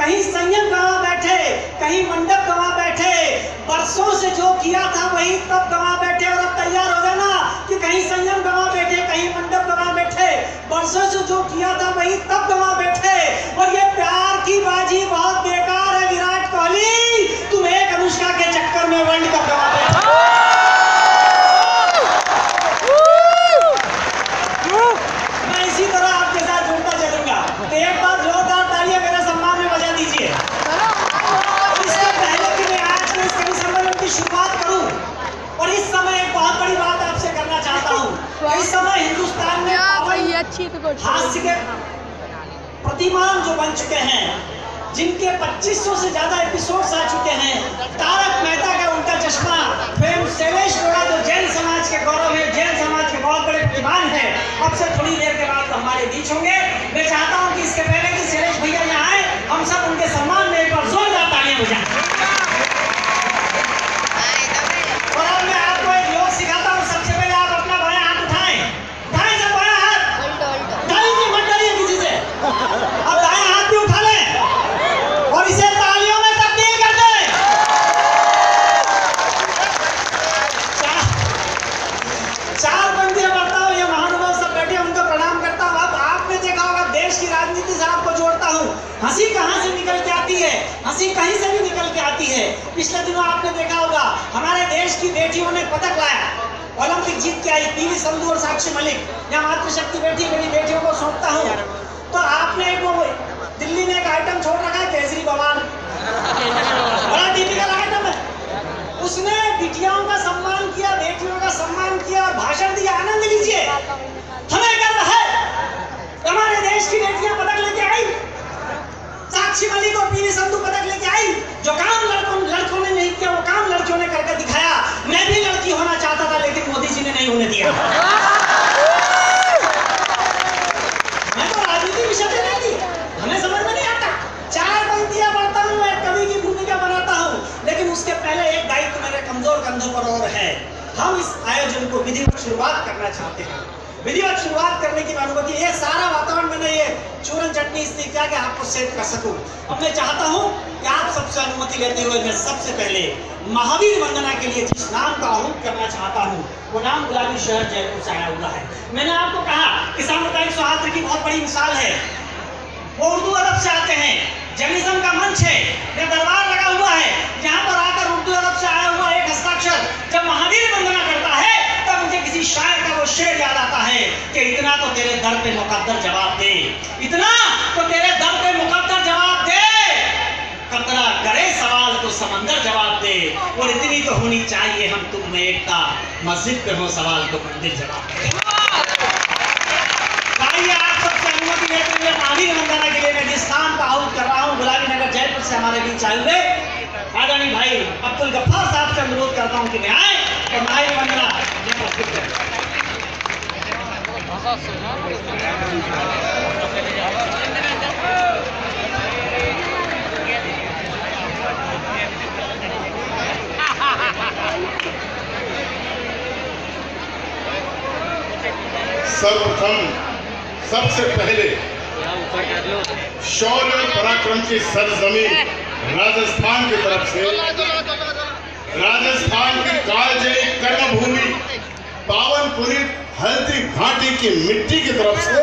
कहीं संयम गंवा बैठे, कहीं मंडप गंवा बैठे। बरसों से जो किया था वही तब गंवा बैठे, और अब तैयार हो जाना कि कहीं संयम गंवा बैठे, कहीं मंडप गंवा बैठे। बरसों से जो किया था वही तब गंवा बैठे। और ये प्यार की बाजी बहुत बेकार है विराट कोहली, तुम एक अनुष्का के चक्कर में वर्ल्ड कप गंवा बैठे। मैं इसी तरह आपके साथ जुड़ता चलूंगा। तो एक बार जोरदार तालियां मेरे सम्मान में बजा दीजिए। इससे पहले कि मैं आज के इस कवि सम्मेलन की शुरुआत करूं, और इस समय एक बहुत बड़ी बात आपसे करना चाहता हूं। इस समय हिंदुस्तान में हास्य के प्रतिमान जो बन चुके हैं, जिनके 2500 से ज्यादा एपिसोड्स आ चुके हैं, तारक मेहता का उल्टा चश्मा, फिल्म शैलेश गौड़ा जो जैन समाज के गौरव है, जैन समाज के बहुत बड़े प्रतिमान है, अब से थोड़ी देर के बाद हमारे बीच होंगे। मैं चाहता हूं कि इसके पहले कि शैलेश भैया यहाँ आए, हम सब उनके सम्मान में एक बार जोरदार तालियां बजाएं। और अब मैं आपको एक योग सिखाता हूं। सबसे पहले आप अपना बायां हाथ उठाएं, उठाएं सब बायां हाथ, ताली मत डरिए किसी से। अब दायां हाथ भी उठा लें और इसे तालियों में तब्दील कर दें। चार पंक्तियां पढ़ता हूं, ये महानुभाव सब बैठे उनको प्रणाम करता हूं। अब आपने देखा होगा देश की राजनीति से आपको जोड़ता हूं। हंसी कहां से निकल के आती है? हंसी कहीं से भी निकल के आती है। पिछले दिनों आपने देखा होगा हमारे देश की बेटियों ने पदक लाया, ओलंपिक जीत के आई, पीवी संधू और साक्षी मलिक। यहाँ मातृशक्ति बैठी मेरी बेटियों को सौंपता हूँ। तो आपने एक वो दिल्ली में एक आइटम छोड़ रखा है, केसरी बवाल, बड़ा टिपिकल आइटम है। उसने बिटियाओं का सम्मान किया, बेटियों का सम्मान किया और भाषण दिया। आनंद लीजिए, हमें गर्व है हमारे देश की बेटियां पदक लेके आई। साक्षी मलिक और पीवी संधू पदक लेके आई। जो काम लड़कों ने नहीं किया वो काम लड़कियों ने करके दिखाया। मैं भी लड़की होना चाहता था लेकिन मोदी जी ने नहीं होने दिया। मैं तो राजनीति विषय पे नहीं दी, हमें समझ में नहीं आता। चार पंक्तियां पढ़ता हूँ, एक कवि की भूमिका बनाता हूँ, लेकिन उसके पहले एक दायित्व मेरे कमजोर कंधों पर और है। हम इस आयोजन को विधिवत शुरुआत करना चाहते हैं। विधिवत शुरुआत करने की अनुमति, ये सारा वातावरण मैंने ये चूरन चटनी इसलिए किया कि आपको सेट कर सकूं। अब मैं चाहता हूं कि आप सबसे अनुमति लेते हुए मैं सबसे पहले महावीर वंदना के लिए जिस नाम का आहूत करना चाहता हूं, वो नाम गुलाबी शहर जयपुर से आया हुआ है। मैंने आपको कहा कि सामुदायिक सौहार्द की बहुत बड़ी मिसाल है। वो उर्दू अदब से आते हैं, जर्नलिज्म का मंच है, ये दरबार लगा हुआ है। यहाँ पर आकर उर्दू अदब से आया हुआ एक हस्ताक्षर जब महावीर वंदना करता है तब मुझे किसी शायर का वो शेर याद आता है कि इतना तो तेरे दर पे मुकद्दर जवाब दे, इतना तो तेरे दर पे मुकद्दर जवाब दे, कतरा करे सवाल तो समंदर जवाब दे, और इतनी तो होनी चाहिए हम तुम में एकता, मस्जिद पे हो सवाल तो मंदिर जवाब दे। आइए आप सबसे अनुमति लेते हुए महावीर वंदना के लिए मैं जिस नाम का आहूत कर रहा हूँ, गुलाबी नगर जयपुर से हमारे बीच आए हुए आदरणीय भाई अब्दुल गफ्फार साहब से अनुरोध करता हूँ कि मैं आए और महावीर वंदना प्रस्तुत करें। सर्वप्रथम सबसे पहले शौर्य और पराक्रम की सरजमीन राजस्थान की तरफ से, राजस्थान की कालजयी कर्मभूमि पावनपुरी हल्दी घाटी की मिट्टी की तरफ से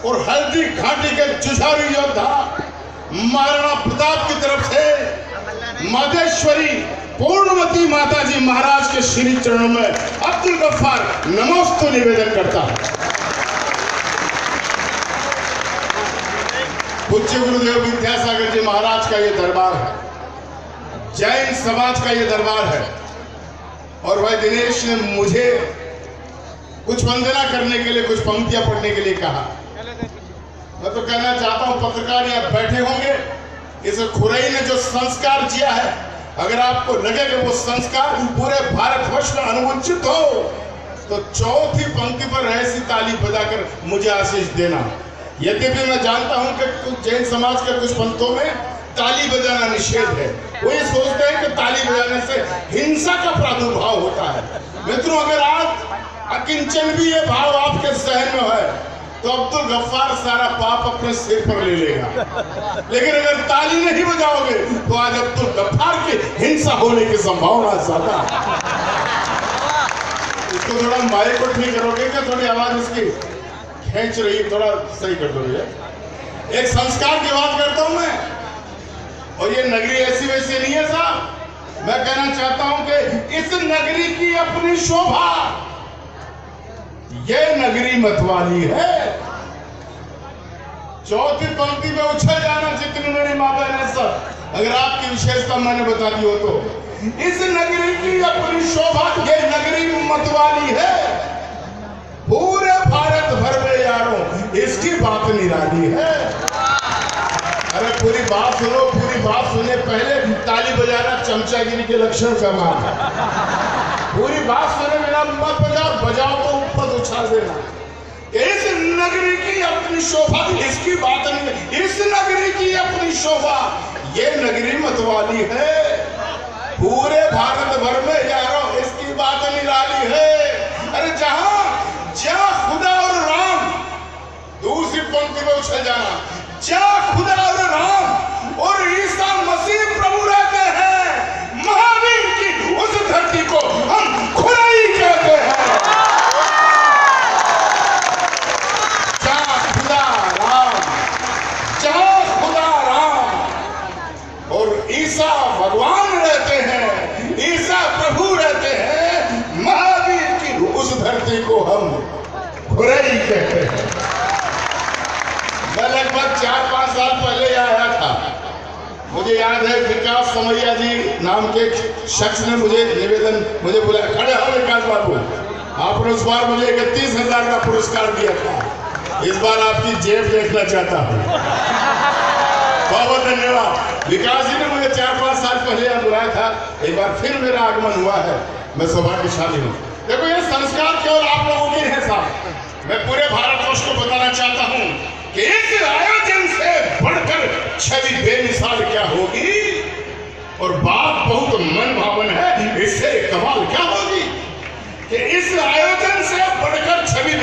और हल्दी घाटी के जुझारू योद्धा महाराणा प्रताप की तरफ से माधेश्वरी पूर्णवती माताजी महाराज के श्री चरणों में अब्दुल गफ्फार नमोस्तु निवेदन करता है। पूज्य गुरुदेव विद्यासागर जी महाराज का ये दरबार है, जैन समाज का ये दरबार है, और भाई दिनेश ने मुझे कुछ वंदना करने के लिए, कुछ पंक्तियां पढ़ने के लिए कहा। मैं तो कहना चाहता हूं पत्रकार यहाँ बैठे होंगे, इस खुरई ने जो संस्कार दिया है, अगर आपको लगे कि वो संस्कार पूरे भारतवर्ष में अनुवंचित हो तो चौथी पंक्ति पर ऐसी ताली बजाकर मुझे आशीष देना। यद्यपि मैं जानता हूं कि कुछ जैन समाज के कुछ पंथों में ताली बजाना निषेध है, वो ये सोचते हैं कि ताली बजाने से हिंसा का प्रादुर्भाव होता है। मित्रों, अगर आज अकिंचन भी ये भाव आपके जहन में है तो अब्दुल गफ्फार सारा पाप अपने सिर पर ले लेगा। लेकिन अगर ताली नहीं बजाओगे तो आज अब्दुल गफ्फार की हिंसा होने की संभावना ज्यादा है। इसको थोड़ा माइक को ठीक करोगे क्या? थोड़ी आवाज उसकी खींच रही है, थोड़ा सही कर दो। एक संस्कार की बात करता हूं मैं, और ये नगरी ऐसी वैसी नहीं है साहब। मैं कहना चाहता हूं कि इस नगरी की अपनी शोभा, ये नगरी मतवाली है। चौथी पंक्ति में उछल जाना जितनी मेरी माँ बहन सब, अगर आपकी विशेषता मैंने बता दी हो तो। इस नगरी की अपनी शोभा, ये नगरी मतवाली है। पूरे भारत भर में यारों इसकी बात निराली है। अरे पूरी बात सुनो, पूरी बात सुने पहले ताली बजाना चमचागिरी के लक्षण का मान है। पूरी बात सुने बिना मत बजाओ, बजाओ तो ऊपर उछाल देना। इस नगरी की अपनी शोभा, इसकी बात नहीं, इस नगरी की अपनी शोभा, ये नगरी मतवाली है। पूरे भारत भर में यारों इसकी बात निराली है। अरे जहां खुदा और राम, दूसरी पंक्ति में उछल जाना, जहां खुदा और राम और ईसा मसीह प्रभु रहते हैं, महावीर की उस धरती को हम खुदाई कहते हैं। जहां खुदा राम और ईसा भगवान रहते हैं, ईसा प्रभु रहते हैं, महावीर की उस धरती को हम खुदाई कहते हैं। मैं लगभग 4-5 साल पहले आया था। मुझे याद है विकास समैया जी नाम के शख्स ने मुझे बुलाया, खड़े हो विकास बाबू, आपने उस बार मुझे 31,000 का पुरस्कार दिया था। इस बार आपकी जेब देखना चाहता हूँ। बहुत बहुत धन्यवाद। विकास जी ने मुझे 4-5 साल पहले बुलाया था, एक बार फिर मेरा आगमन हुआ है। मैं सौभाग्यशाली हूँ। देखो ये संस्कार केवल आप लोगों के हैं साहब, मैं पूरे भारतवर्ष को बताना चाहता हूँ कि इस आयोजन से बढ़कर छवि बेमिसाल क्या होगी। और बात बहुत मन भावन है, इससे कमाल क्या होगी कि इस आयोजन से बढ़कर छवि